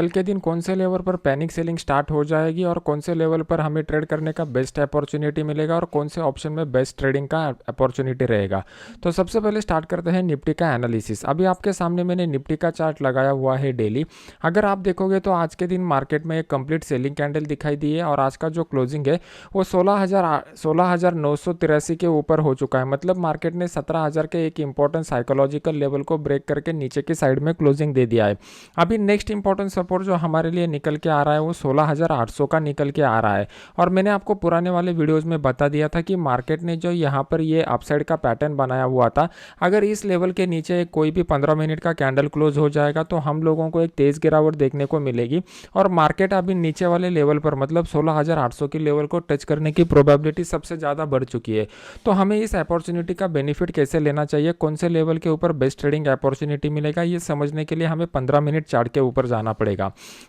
कल के दिन कौन से लेवल पर पैनिक सेलिंग स्टार्ट हो जाएगी और कौन से लेवल पर हमें ट्रेड करने का बेस्ट अपॉर्चुनिटी मिलेगा और कौन से ऑप्शन में बेस्ट ट्रेडिंग का अपॉर्चुनिटी रहेगा। तो सबसे पहले स्टार्ट करते हैं निफ्टी का एनालिसिस। अभी आपके सामने मैंने निफ्टी का चार्ट लगाया हुआ है डेली। अगर आप देखोगे तो आज के दिन मार्केट में एक कंप्लीट सेलिंग कैंडल दिखाई दी है और आज का जो क्लोजिंग है वो 16,983 के ऊपर हो चुका है। मतलब मार्केट ने 17,000 के एक इंपॉर्टेंट साइकोलॉजिकल लेवल को ब्रेक करके नीचे की साइड में क्लोजिंग दे दिया है। अभी नेक्स्ट इंपॉर्टेंट सपोर्ट जो हमारे लिए निकल के आ रहा है वो 16,800 का निकल के आ रहा है। और मैंने आपको पुराने वाले वीडियोस में बता दिया था कि मार्केट ने जो यहाँ पर ये अपसाइड का पैटर्न बनाया हुआ था, अगर इस लेवल के नीचे कोई भी 15 मिनट का कैंडल क्लोज हो जाएगा तो हम लोगों को एक तेज गिरावट देखने को मिलेगी और मार्केट अभी नीचे वाले लेवल पर मतलब 16,800 की लेवल को टच करने की प्रोबेबिलिटी सबसे ज़्यादा बढ़ चुकी है। तो हमें इस अपॉर्चुनिटी का बेनिफिट कैसे लेना चाहिए, कौन से लेवल के ऊपर बेस्ट ट्रेडिंग अपॉर्चुनिटी मिलेगा, ये समझने के लिए हमें 15 मिनट चार्ट के ऊपर जाना पड़ेगा।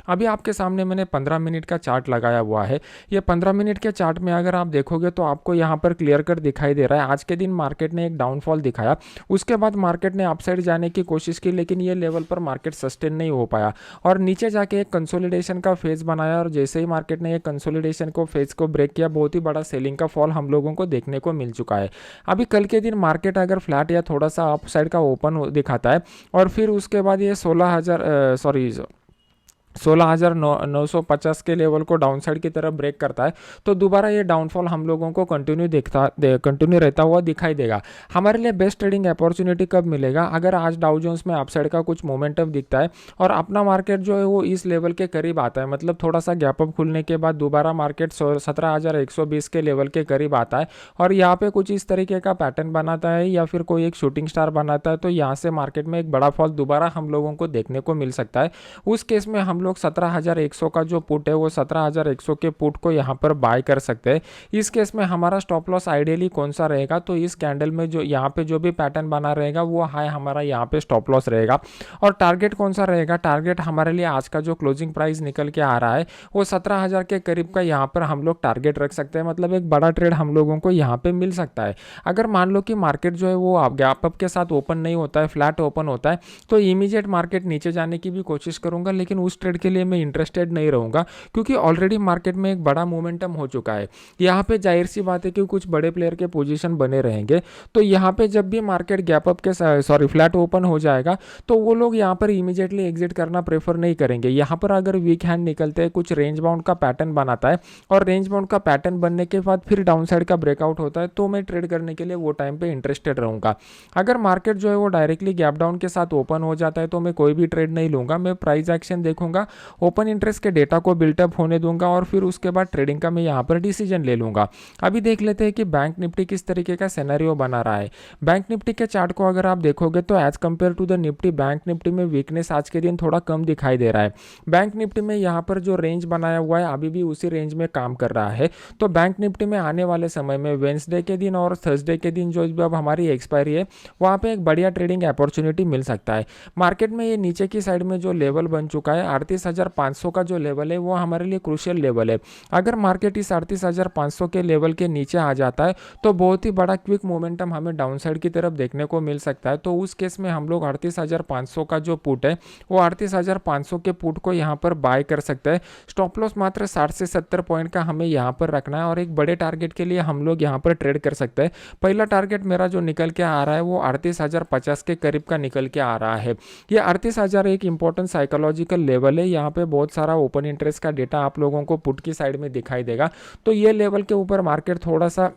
अभी आपके सामने मैंने 15 मिनट का चार्ट लगाया हुआ है। ये 15 मिनट के चार्ट में अगर आप देखोगे तो आपको यहाँ पर क्लियर कट दिखाई दे रहा है। आज के दिन मार्केट ने एक डाउनफॉल दिखाया, उसके बाद मार्केट ने अपसाइड जाने की कोशिश की, लेकिन ये लेवल पर मार्केट सस्टेन नहीं हो पाया और नीचे जाके एक कंसोलिडेशन का फेज बनाया और जैसे ही मार्केट ने एक कंसोलिडेशन को फेज को ब्रेक किया, बहुत ही बड़ा सेलिंग का फॉल हम लोगों को देखने को मिल चुका है। अभी कल के दिन मार्केट अगर फ्लैट या थोड़ा सा अप साइड का ओपन दिखाता है और फिर उसके बाद ये 16,950 के लेवल को डाउन साइड की तरफ ब्रेक करता है तो दोबारा ये डाउनफॉल हम लोगों को कंटिन्यू रहता हुआ दिखाई देगा। हमारे लिए बेस्ट ट्रेडिंग अपॉर्चुनिटी कब मिलेगा, अगर आज डाउ जोन्स में अपसाइड का कुछ मोमेंटम दिखता है और अपना मार्केट जो है वो इस लेवल के करीब आता है, मतलब थोड़ा सा गैप अप खुलने के बाद दोबारा मार्केट 17,120 के लेवल के करीब आता है और यहाँ पे कुछ इस तरीके का पैटर्न बनाता है या फिर कोई एक शूटिंग स्टार बनाता है, तो यहाँ से मार्केट में एक बड़ा फॉल दोबारा हम लोगों को देखने को मिल सकता है। उस केस में हम लोग 17,100 का जो पुट है वो 17,100 के पुट को यहाँ पर बाय कर सकते हैं। इस केस में हमारा स्टॉप लॉस आइडियली कौन सा रहेगा, तो इस कैंडल में जो यहाँ पे जो भी पैटर्न बना रहेगा वो हाई हमारा यहाँ पे स्टॉप लॉस रहेगा। और टारगेट कौन सा रहेगा, टारगेट हमारे लिए आज का जो क्लोजिंग प्राइस निकल के आ रहा है वो 17,000 के करीब का यहाँ पर हम लोग टारगेट रख सकते हैं। मतलब एक बड़ा ट्रेड हम लोगों को यहाँ पे मिल सकता है। अगर मान लो कि मार्केट जो है वो गैप अप के साथ ओपन नहीं होता है, फ्लैट ओपन होता है, तो इमीडिएट मार्केट नीचे जाने की भी कोशिश करूंगा, लेकिन उस ट्रेड के लिए मैं इंटरेस्टेड नहीं रहूंगा क्योंकि ऑलरेडी मार्केट में एक बड़ा मोमेंटम हो चुका है। यहाँ पे जाहिर सी बात है कि कुछ बड़े प्लेयर के पोजीशन बने रहेंगे, तो यहाँ पे जब भी मार्केट गैप अप के फ्लैट ओपन हो जाएगा तो वो लोग यहाँ पर इमीडिएटली एग्जिट करना प्रेफर नहीं करेंगे। यहाँ पर अगर वीक हैंड निकलते हैं, कुछ रेंज बाउंड का पैटर्न बनाता है और रेंज बाउंड का पैटर्न बनने के बाद फिर डाउन साइड का ब्रेकआउट होता है, तो मैं ट्रेड करने के लिए वो टाइम पे इंटरेस्टेड रहूंगा। अगर मार्केट जो है वो डायरेक्टली गैप डाउन के साथ ओपन हो जाता है तो मैं कोई भी ट्रेड नहीं लूंगा, मैं प्राइस एक्शन देखूंगा, ओपन इंटरेस्ट के डेटा को बिल्टअप होने दूंगा और फिर उसके बाद ट्रेडिंग का मैं यहाँ पर डिसीजन ले लूंगा। अभी देख लेते हैं कि बैंक निफ्टी किस तरीके का सिनेरियो बना रहा है। बैंक निफ्टी के चार्ट को अगर आप देखोगे तो as compare to the Nifty, bank Nifty में वीकनेस आज के दिन थोड़ा कम दिखाई दे रहा है। बैंक निफ्टी में यहाँ पर जो रेंज बनाया हुआ है अभी भी उसी रेंज में काम कर रहा है। तो बैंक निफ्टी में आने वाले समय में वेंसडे के दिन और थर्सडे के दिन जो अब हमारी एक्सपायरी है वहाँ पे एक बढ़िया ट्रेडिंग अपॉर्चुनिटी मिल सकता है। मार्केट में ये नीचे की साइड में जो लेवल बन चुका है 38,500 का जो लेवल है वो हमारे लिए क्रूशियल लेवल है। अगर मार्केट इस 38,500 के लेवल के नीचे आ जाता है तो बहुत ही बड़ा क्विक मोमेंटम हमें डाउन साइड की तरफ देखने को मिल सकता है। तो उस केस में हम लोग 38,500 का जो पुट है वो 38,500 के पुट को यहाँ पर बाय कर सकते हैं। स्टॉप लॉस मात्र 60 से 70 पॉइंट का हमें यहाँ पर रखना है और एक बड़े टारगेट के लिए हम लोग यहाँ पर ट्रेड कर सकते हैं। पहला टारगेट मेरा जो निकल के आ रहा है वो 38,050 के करीब का निकल के आ रहा है। ये 38,000 एक इंपॉर्टेंट साइकोलॉजिकल लेवल है। यहाँ पे बहुत सारा ओपन इंटरेस्ट का डेटा आप लोगों को पुट की साइड में दिखाई देगा, तो ये लेवल के ऊपर मार्केट थोड़ा सा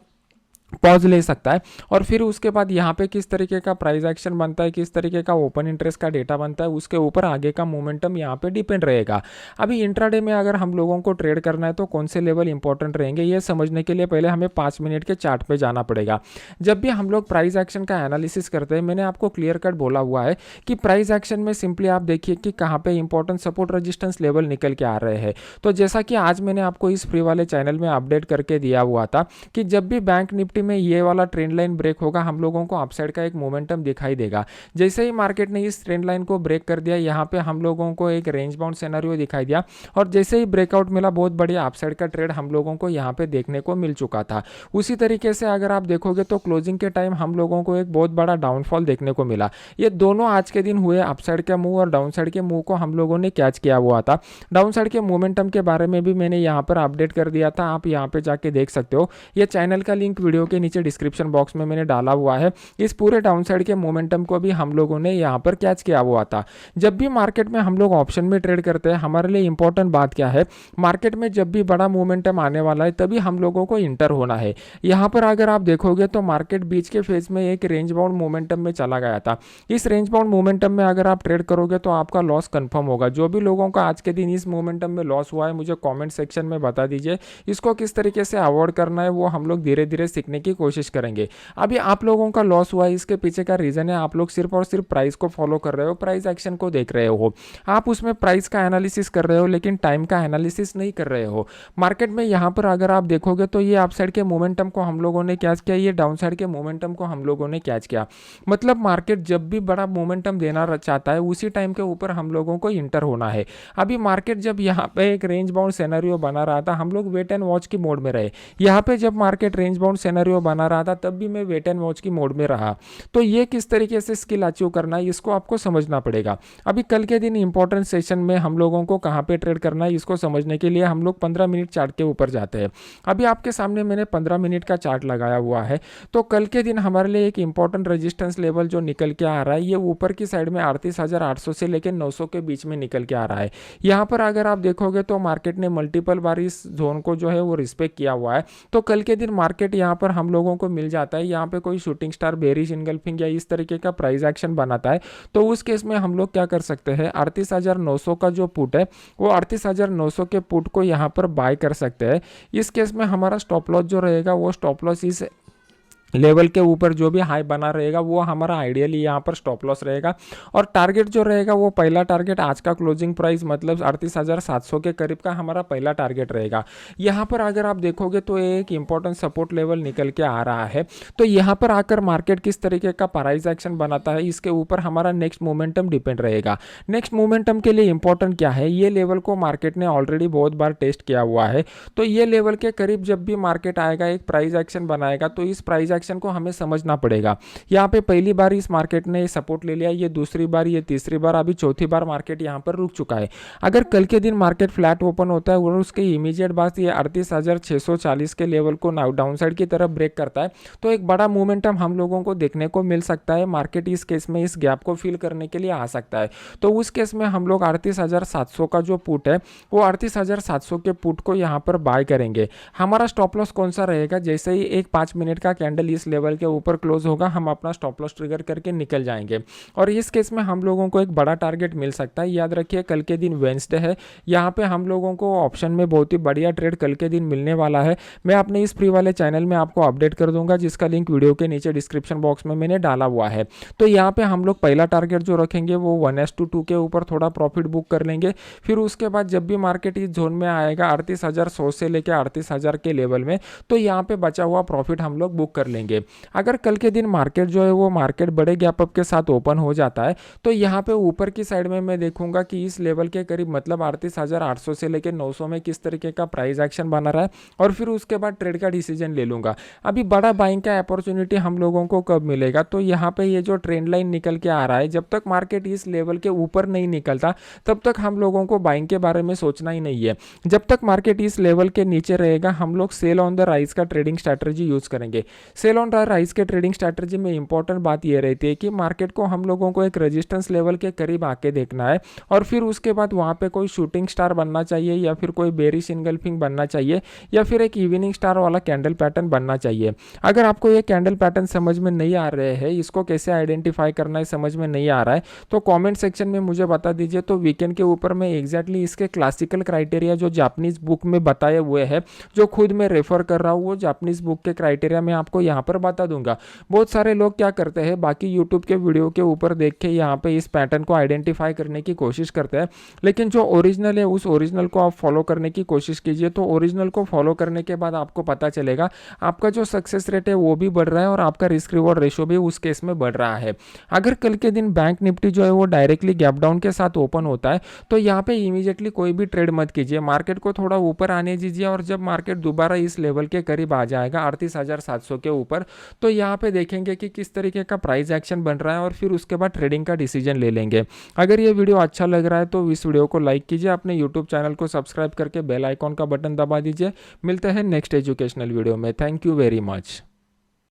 पॉज ले सकता है और फिर उसके बाद यहाँ पे किस तरीके का प्राइस एक्शन बनता है, किस तरीके का ओपन इंटरेस्ट का डेटा बनता है, उसके ऊपर आगे का मोमेंटम यहाँ पे डिपेंड रहेगा। अभी इंट्राडे में अगर हम लोगों को ट्रेड करना है तो कौन से लेवल इंपॉर्टेंट रहेंगे ये समझने के लिए पहले हमें 5 मिनट के चार्ट पे जाना पड़ेगा। जब भी हम लोग प्राइस एक्शन का एनालिसिस करते हैं, मैंने आपको क्लियर कट बोला हुआ है कि प्राइस एक्शन में सिंपली आप देखिए कि कहाँ पे इंपॉर्टेंट सपोर्ट रेजिस्टेंस लेवल निकल के आ रहे हैं। तो जैसा कि आज मैंने आपको इस फ्री वाले चैनल में अपडेट करके दिया हुआ था कि जब भी बैंक निफ्टी निफ्टी में ये वाला ट्रेंड लाइन ब्रेक होगा, हम लोगों को अपसाइड का एक मोमेंटम दिखाई देगा। जैसे ही मार्केट ने इस ट्रेंड लाइन को ब्रेक कर दिया, यहाँ पे हम लोगों को एक रेंज बाउंड सिनेरियो दिखाई दिया और जैसे ही ब्रेकआउट मिला बहुत बढ़िया अपसाइड का ट्रेड हम लोगों को यहाँ पे देखने को मिल चुका था। उसी तरीके से अगर आप देखोगे तो क्लोजिंग के टाइम हम लोगों को एक बहुत बड़ा डाउनफॉल देखने को मिला। ये दोनों आज के दिन हुए अपसाइड का मूव और डाउन साइड के मूव को हम लोगों ने कैच किया हुआ था। डाउन साइड के मोमेंटम के बारे में भी मैंने यहाँ पर अपडेट कर दिया था, आप यहाँ पे जाके देख सकते हो। ये चैनल का लिंक वीडियो के नीचे डिस्क्रिप्शन बॉक्स में मैंने डाला हुआ है। इस पूरे डाउन साइड के मोमेंटम को भी हम लोगों ने यहाँ पर कैच किया हुआ था। जब भी मार्केट में हम लोग ऑप्शन में ट्रेड करते हैं, हमारे लिए इंपॉर्टेंट बात क्या है, मार्केट में जब भी बड़ा मोमेंटम आने वाला है तभी हम लोगों को इंटर होना है। यहाँ पर अगर आप देखोगे तो मार्केट बीच के फेज में एक रेंज बाउंड मोमेंटम में चला गया था। इस रेंज बाउंड मोमेंटम में अगर आप ट्रेड करोगे तो आपका लॉस कंफर्म होगा। जो भी लोगों का आज के दिन इस मोमेंटम में लॉस हुआ है मुझे कमेंट सेक्शन में बता दीजिए। इसको किस तरीके से अवॉइड करना है वो हम लोग धीरे धीरे सीखने की कोशिश करेंगे। अभी आप लोगों का लॉस हुआ है, इसके पीछे का रीजन है आप लोग सिर्फ और सिर्फ प्राइस को फॉलो कर रहे हो, प्राइस एक्शन को देख रहे हो। आप उसमें प्राइस का एनालिसिस कर रहे हो लेकिन टाइम का एनालिसिस नहीं कर रहे हो। मार्केट में यहाँ पर अगर आप देखोगे तो ये अपसाइड के मोमेंटम को हम लोगों ने कैच किया, ये डाउन साइड के मोमेंटम को हम लोगों ने कैच किया। मतलब मार्केट जब भी बड़ा मोमेंटम देना चाहता है उसी टाइम के ऊपर हम लोगों को इंटर होना है। अभी मार्केट जब यहाँ पे एक रेंज बाउंड सिनेरियो बना रहा था हम लोग वेट एंड वॉच की मोड में रहे। यहाँ पे जब मार्केट रेंज बाउंड सिनेरियो बना रहा था तब भी मैं वेट एंड वॉच की मोड में रहा। तो ये किस तरीके से स्किल अचीव करना है इसको आपको समझना पड़ेगा। अभी कल के दिन इंपॉर्टेंट सेशन में हम लोगों को कहाँ पे ट्रेड करना है इसको समझने के लिए हम लोग 15 मिनट चार्ट के ऊपर जाते हैं। अभी आपके सामने मैंने 15 मिनट का चार्ट लगाया हुआ है। तो कल के दिन हमारे लिए एक इंपॉर्टेंट रेजिस्टेंस लेवल जो निकल के आ रहा है ये ऊपर की साइड में 38,800 से लेकर 900 के बीच में निकल के आ रहा है। यहाँ पर अगर आप देखोगे तो मार्केट ने मल्टीपल बार इस जोन को जो है वो रिस्पेक्ट किया हुआ है। तो कल के दिन मार्केट यहाँ पर हम लोगों को मिल जाता है, यहाँ पे कोई शूटिंग स्टार बेरिश इनगल्फिंग या इस तरीके का प्राइस एक्शन बनाता है तो उस केस में हम लोग क्या कर सकते हैं, 38,900 का जो पुट है वो 38,900 के पुट को यहाँ पर बाय कर सकते हैं। इस केस में हमारा स्टॉप लॉस जो रहेगा वो स्टॉप लॉस इस लेवल के ऊपर जो भी हाई बना रहेगा वो हमारा आइडियली यहाँ पर स्टॉप लॉस रहेगा। और टारगेट जो रहेगा वो पहला टारगेट आज का क्लोजिंग प्राइस मतलब 38,700 के करीब का हमारा पहला टारगेट रहेगा। यहाँ पर अगर आप देखोगे तो एक इंपॉर्टेंट सपोर्ट लेवल निकल के आ रहा है। तो यहाँ पर आकर मार्केट किस तरीके का प्राइस एक्शन बनाता है इसके ऊपर हमारा नेक्स्ट मोमेंटम डिपेंड रहेगा। नेक्स्ट मोमेंटम के लिए इंपॉर्टेंट क्या है, ये लेवल को मार्केट ने ऑलरेडी बहुत बार टेस्ट किया हुआ है। तो ये लेवल के करीब जब भी मार्केट आएगा एक प्राइस एक्शन बनाएगा तो इस प्राइस को हमें समझना पड़ेगा। यहाँ पे पहली बार इस मार्केट ने सपोर्ट ले लिया, ये दूसरी बार, ये तीसरी बार, अभी चौथी बार मार्केट यहाँ पर रुक चुका है। अगर कल के दिन मार्केट फ्लैट ओपन होता है और उसके इमीडिएट बाद ये 38,640 के लेवल को डाउन साइड की तरफ ब्रेक करता है तो एक बड़ा मोमेंटम हम लोगों को देखने को मिल सकता है। मार्केट इस केस में इस गैप को फिल करने के लिए आ सकता है। तो उस केस में हम लोग 38,700 का जो पुट है वो 38,700 के पुट को यहाँ पर बाय करेंगे। हमारा स्टॉप लॉस कौन सा रहेगा, जैसे ही एक 5 मिनट का कैंडल इस लेवल के ऊपर क्लोज होगा हम अपना स्टॉप लॉस ट्रिगर करके निकल जाएंगे। और इस केस में हम लोगों को एक बड़ा टारगेट मिल सकता है। याद रखिए कल के दिन वेडनेसडे है, यहाँ पे हम लोगों को ऑप्शन में बहुत ही बढ़िया ट्रेड कल के दिन मिलने वाला है। मैं अपने इस फ्री वाले चैनल में आपको अपडेट कर दूंगा जिसका लिंक वीडियो के नीचे डिस्क्रिप्शन बॉक्स में मैंने डाला हुआ है। तो यहाँ पे हम लोग पहला टारगेट जो रखेंगे वो 1:2 के ऊपर थोड़ा प्रॉफिट बुक कर लेंगे। फिर उसके बाद जब भी मार्केट इस जोन में आएगा 38,100 से लेकर 38,000 के लेवल में तो यहाँ पे बचा हुआ प्रॉफिट हम लोग बुक कर लेंगे। अगर कल के दिन मार्केट जो है वो मार्केट बड़े गैप अप के साथ ओपन हो जाता है तो यहाँ पे ऊपर की साइड में मैं देखूंगा कि इस लेवल के करीब मतलब 38,800 से लेकर 900 में किस तरीके का प्राइस एक्शन बना रहा है और फिर उसके बाद ट्रेड का डिसीजन ले लूंगा। अभी बड़ा बाइंग का अपॉर्चुनिटी हम लोगों को कब मिलेगा, तो यहाँ पे ये जो ट्रेंड लाइन निकल के आ रहा है जब तक मार्केट इस लेवल के ऊपर नहीं निकलता तब तक हम लोगों को बाइंग के बारे में सोचना ही नहीं है। जब तक मार्केट इस लेवल के नीचे रहेगा हम लोग सेल ऑन द राइज का ट्रेडिंग स्ट्रैटेजी यूज करेंगे। सेल ऑन द राइज के ट्रेडिंग स्ट्रैटेजी में इंपॉर्टेंट बात यह रहती है कि मार्केट को हम लोगों को एक रेजिस्टेंस लेवल के करीब आके देखना है और फिर उसके बाद वहां पे कोई शूटिंग स्टार बनना चाहिए या फिर कोई बेरिश इनगल्फिंग बनना चाहिए या फिर एक इवनिंग स्टार वाला कैंडल पैटर्न बनना चाहिए। अगर आपको ये कैंडल पैटर्न समझ में नहीं आ रहे हैं, इसको कैसे आइडेंटिफाई करना है समझ में नहीं आ रहा है तो कमेंट सेक्शन में मुझे बता दीजिए। तो वीकेंड के ऊपर मैं एग्जैक्टली इसके क्लासिकल क्राइटेरिया जो जापानीज बुक में बताए हुए हैं जो खुद मैं रेफर कर रहा हूँ वो जापानीज बुक के क्राइटेरिया मैं आपको यहाँ पर बता दूंगा। बहुत सारे लोग क्या करते हैं, बाकी यूट्यूब के वीडियो के ऊपर देख के यहाँ पे इस पैटर्न को आइडेंटिफाई करने की कोशिश करते हैं, लेकिन जो ओरिजिनल है उस ओरिजिनल को आप फॉलो करने की कोशिश कीजिए। तो ओरिजिनल को फॉलो करने के बाद आपको पता चलेगा आपका जो सक्सेस रेट है वो भी बढ़ रहा है और आपका रिस्क रिवॉर्ड रेशो भी उस केस में बढ़ रहा है। अगर कल के दिन बैंक निफ्टी जो है वो डायरेक्टली गैप डाउन के साथ ओपन होता है तो यहाँ पे इमीडिएटली कोई भी ट्रेड मत कीजिए, मार्केट को थोड़ा ऊपर आने दीजिए, और जब मार्केट दोबारा इस लेवल के करीब आ जाएगा 38,700 के ऊपर, तो यहाँ पे देखेंगे कि किस तरीके का प्राइस एक्शन बन रहा है और फिर उसके बाद ट्रेडिंग का डिसीजन ले लेंगे। अगर ये वीडियो अच्छा लग रहा है तो इस वीडियो को लाइक कीजिए, अपने यूट्यूब चैनल को सब्सक्राइब करके बेल आइकॉन का बटन दबा दीजिए। मिलते हैं नेक्स्ट एजुकेशनल वीडियो में। Thank you very much.